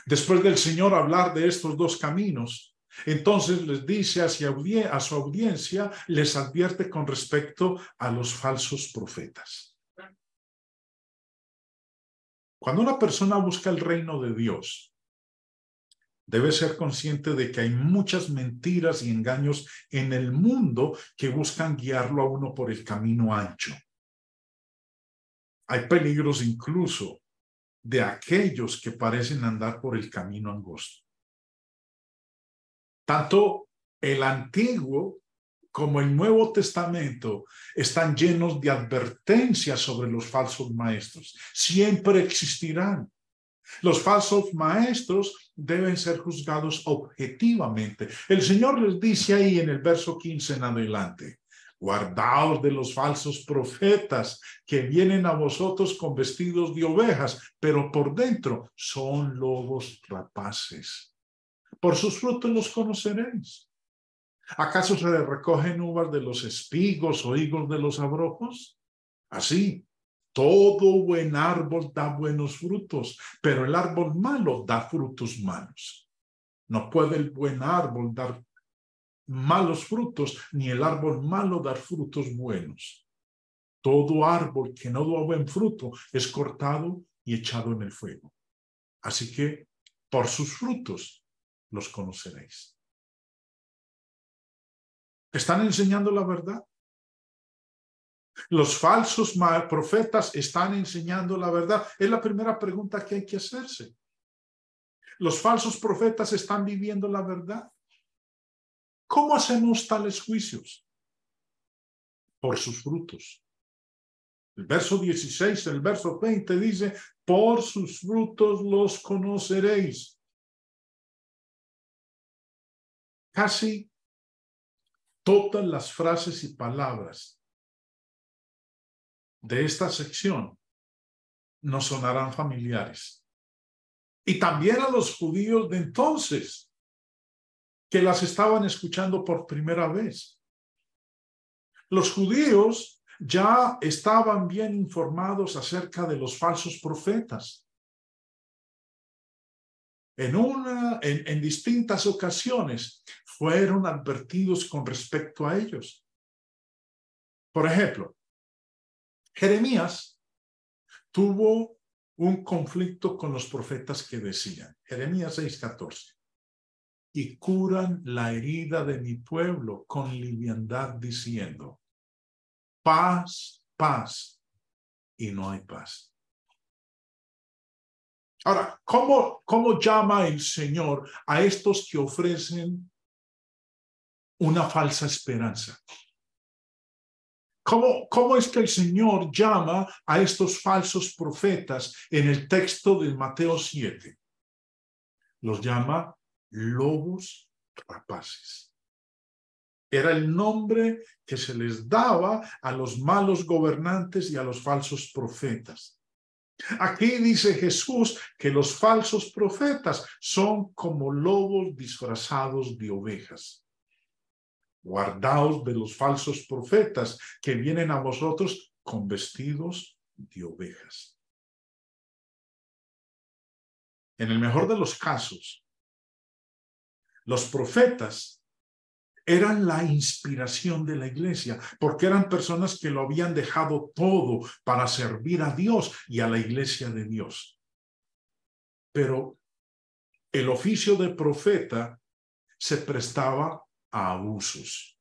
Después del Señor hablar de estos dos caminos, entonces les dice a su audiencia, les advierte con respecto a los falsos profetas. Cuando una persona busca el reino de Dios, debe ser consciente de que hay muchas mentiras y engaños en el mundo que buscan guiarlo a uno por el camino ancho. Hay peligros incluso de aquellos que parecen andar por el camino angosto. Tanto el Antiguo como el Nuevo Testamento están llenos de advertencias sobre los falsos maestros. Siempre existirán. Los falsos maestros deben ser juzgados objetivamente. El Señor les dice ahí en el verso 15 en adelante: guardaos de los falsos profetas que vienen a vosotros con vestidos de ovejas, pero por dentro son lobos rapaces. Por sus frutos los conoceréis. ¿Acaso se recogen uvas de los espigos o higos de los abrojos? Así, todo buen árbol da buenos frutos, pero el árbol malo da frutos malos. No puede el buen árbol dar malos frutos, ni el árbol malo dar frutos buenos. Todo árbol que no da buen fruto es cortado y echado en el fuego. Así que, por sus frutos los conoceréis. ¿Están enseñando la verdad? ¿Los falsos profetas están enseñando la verdad? Es la primera pregunta que hay que hacerse. ¿Los falsos profetas están viviendo la verdad? ¿Cómo hacemos tales juicios? Por sus frutos. El verso 16, el verso 20 dice: por sus frutos los conoceréis. Casi todas las frases y palabras de esta sección nos sonarán familiares. Y también a los judíos de entonces, que las estaban escuchando por primera vez. Los judíos ya estaban bien informados acerca de los falsos profetas. En distintas ocasiones fueron advertidos con respecto a ellos. Por ejemplo, Jeremías tuvo un conflicto con los profetas que decían, Jeremías 6:14, y curan la herida de mi pueblo con liviandad diciendo, paz, paz, y no hay paz. Ahora, ¿cómo llama el Señor a estos que ofrecen una falsa esperanza? ¿Cómo es que el Señor llama a estos falsos profetas en el texto de Mateo 7? Los llama lobos rapaces. Era el nombre que se les daba a los malos gobernantes y a los falsos profetas. Aquí dice Jesús que los falsos profetas son como lobos disfrazados de ovejas. Guardaos de los falsos profetas que vienen a vosotros con vestidos de ovejas. En el mejor de los casos, los profetas eran la inspiración de la iglesia, porque eran personas que lo habían dejado todo para servir a Dios y a la iglesia de Dios. Pero el oficio de profeta se prestaba a abusos.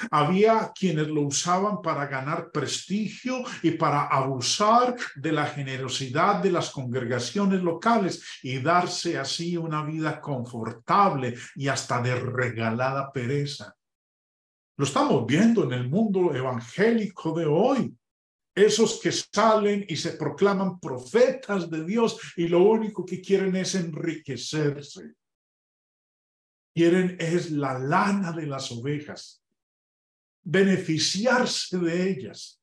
Había quienes lo usaban para ganar prestigio y para abusar de la generosidad de las congregaciones locales y darse así una vida confortable y hasta de regalada pereza. Lo estamos viendo en el mundo evangélico de hoy. Esos que salen y se proclaman profetas de Dios y lo único que quieren es enriquecerse. Quieren es la lana de las ovejas, beneficiarse de ellas.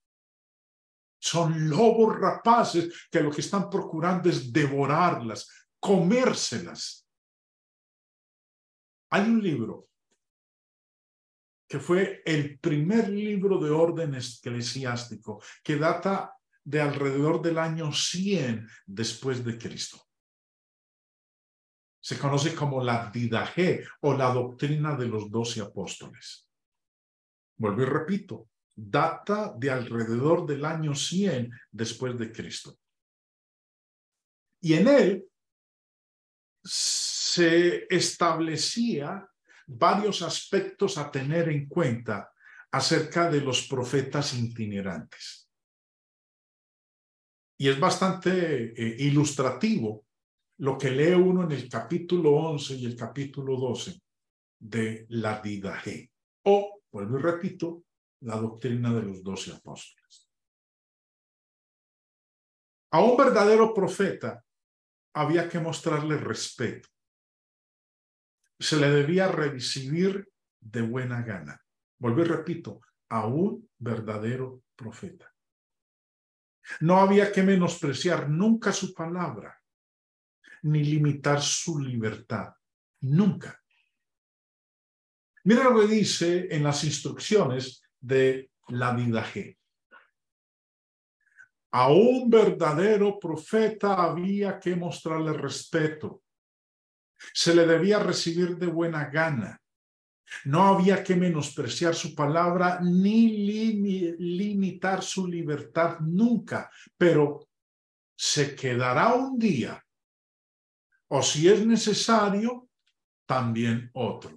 Son lobos rapaces que lo que están procurando es devorarlas, comérselas. Hay un libro que fue el primer libro de orden eclesiástico, que data de alrededor del año 100 después de Cristo. Se conoce como la Didaché o la doctrina de los 12 apóstoles. Vuelvo y repito, data de alrededor del año 100 después de Cristo. Y en él se establecía varios aspectos a tener en cuenta acerca de los profetas itinerantes. Y es bastante ilustrativo lo que lee uno en el capítulo 11 y el capítulo 12 de la Didaché, o, vuelvo y repito, la doctrina de los 12 apóstoles. A un verdadero profeta había que mostrarle respeto. Se le debía recibir de buena gana. Vuelvo y repito, a un verdadero profeta. No había que menospreciar nunca su palabra, ni limitar su libertad. Nunca. Mira lo que dice en las instrucciones de la Didaché. A un verdadero profeta había que mostrarle respeto. Se le debía recibir de buena gana. No había que menospreciar su palabra ni limitar su libertad nunca, pero se quedará un día, o si es necesario, también otro.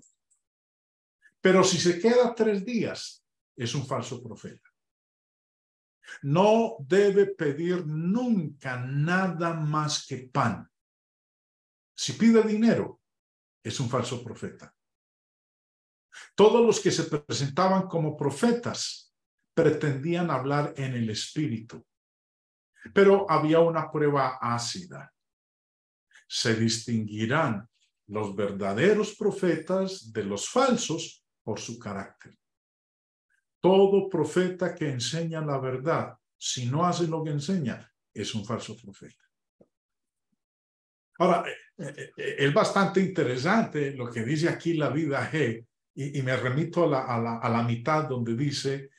Pero si se queda 3 días, es un falso profeta. No debe pedir nunca nada más que pan. Si pide dinero, es un falso profeta. Todos los que se presentaban como profetas pretendían hablar en el espíritu, pero había una prueba ácida. Se distinguirán los verdaderos profetas de los falsos por su carácter. Todo profeta que enseña la verdad, si no hace lo que enseña, es un falso profeta. Ahora, es bastante interesante lo que dice aquí la Didaché, y me remito a la mitad donde dice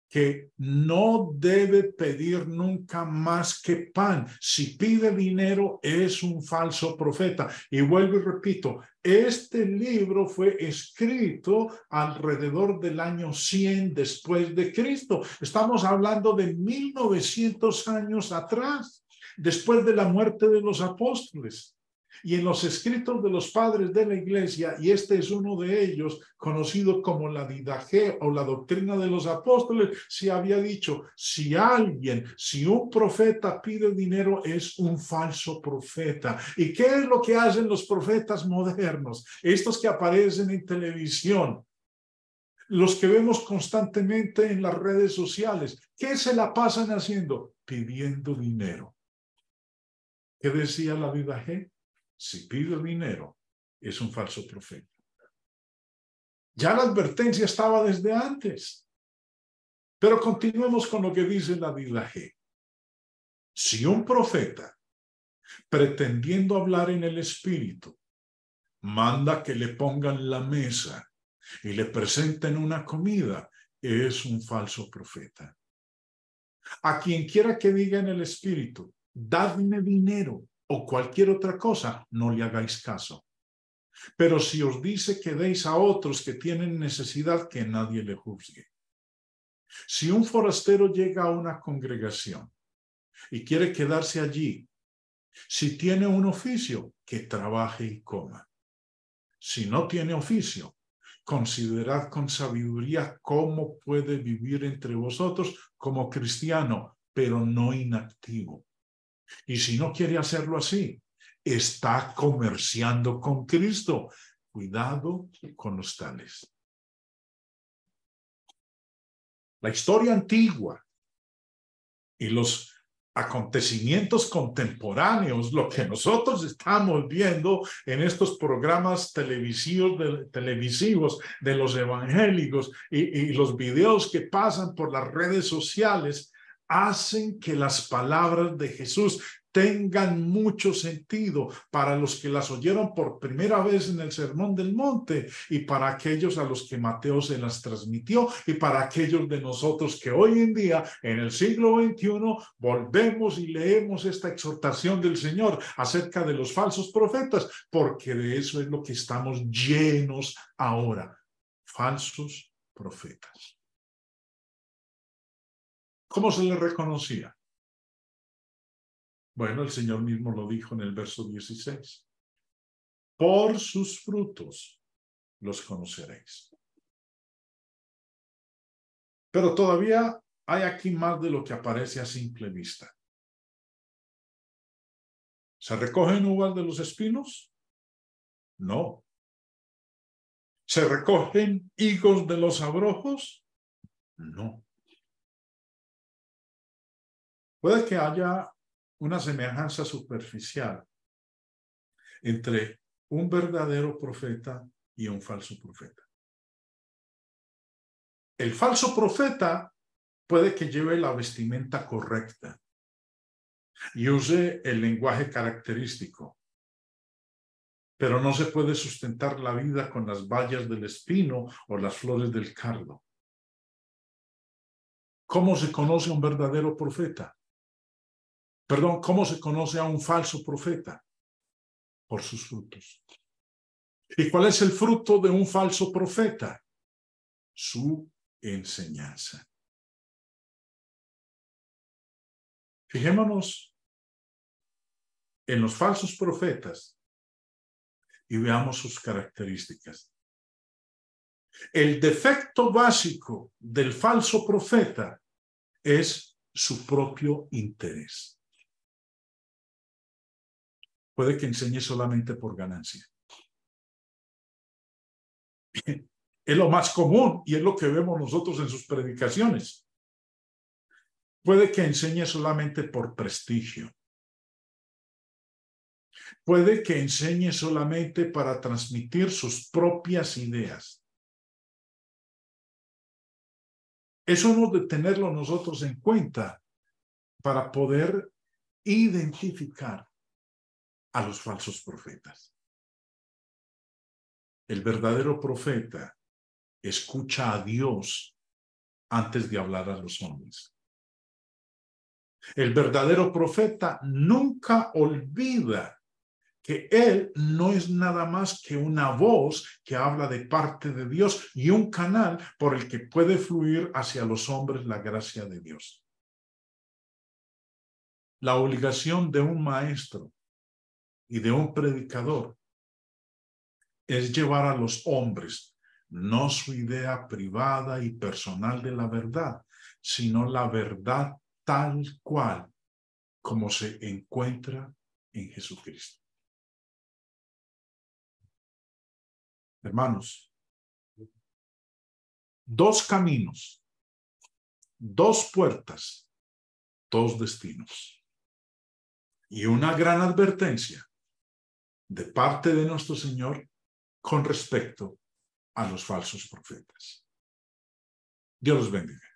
que no debe pedir nunca más que pan. Si pide dinero, es un falso profeta. Y vuelvo y repito, este libro fue escrito alrededor del año 100 después de Cristo. Estamos hablando de 1900 años atrás, después de la muerte de los apóstoles. Y en los escritos de los padres de la iglesia, y este es uno de ellos, conocido como la Didaché o la doctrina de los apóstoles, se había dicho, si un profeta pide dinero, es un falso profeta. ¿Y qué es lo que hacen los profetas modernos? Estos que aparecen en televisión, los que vemos constantemente en las redes sociales, ¿qué se la pasan haciendo? Pidiendo dinero. ¿Qué decía la Didaché? Si pide dinero, es un falso profeta. Ya la advertencia estaba desde antes. Pero continuemos con lo que dice la Didaché. Si un profeta, pretendiendo hablar en el espíritu, manda que le pongan la mesa y le presenten una comida, es un falso profeta. A quien quiera que diga en el espíritu, dadme dinero o cualquier otra cosa, no le hagáis caso. Pero si os dice que deis a otros que tienen necesidad, que nadie le juzgue. Si un forastero llega a una congregación y quiere quedarse allí, si tiene un oficio, que trabaje y coma. Si no tiene oficio, considerad con sabiduría cómo puede vivir entre vosotros como cristiano, pero no inactivo. Y si no quiere hacerlo así, está comerciando con Cristo. Cuidado con los tales. La historia antigua y los acontecimientos contemporáneos, lo que nosotros estamos viendo en estos programas televisivos de los evangélicos y los videos que pasan por las redes sociales, hacen que las palabras de Jesús tengan mucho sentido para los que las oyeron por primera vez en el Sermón del Monte y para aquellos a los que Mateo se las transmitió y para aquellos de nosotros que hoy en día, en el siglo XXI, volvemos y leemos esta exhortación del Señor acerca de los falsos profetas, porque de eso es lo que estamos llenos ahora, falsos profetas. ¿Cómo se les reconocía? Bueno, el Señor mismo lo dijo en el verso 16. Por sus frutos los conoceréis. Pero todavía hay aquí más de lo que aparece a simple vista. ¿Se recogen uvas de los espinos? No. ¿Se recogen higos de los abrojos? No. Puede que haya una semejanza superficial entre un verdadero profeta y un falso profeta. El falso profeta puede que lleve la vestimenta correcta y use el lenguaje característico, pero no se puede sustentar la vida con las bayas del espino o las flores del cardo. ¿Cómo se conoce a un verdadero profeta? Perdón, ¿cómo se conoce a un falso profeta? Por sus frutos. ¿Y cuál es el fruto de un falso profeta? Su enseñanza. Fijémonos en los falsos profetas y veamos sus características. El defecto básico del falso profeta es su propio interés. Puede que enseñe solamente por ganancia. Es lo más común y es lo que vemos nosotros en sus predicaciones. Puede que enseñe solamente por prestigio. Puede que enseñe solamente para transmitir sus propias ideas. Eso hemos de tenerlo nosotros en cuenta para poder identificar a los falsos profetas. El verdadero profeta escucha a Dios antes de hablar a los hombres. El verdadero profeta nunca olvida que él no es nada más que una voz que habla de parte de Dios y un canal por el que puede fluir hacia los hombres la gracia de Dios. La obligación de un maestro y de un predicador es llevar a los hombres no su idea privada y personal de la verdad, sino la verdad tal cual como se encuentra en Jesucristo. Hermanos, dos caminos, dos puertas, dos destinos. Y una gran advertencia de parte de nuestro Señor con respecto a los falsos profetas. Dios los bendiga.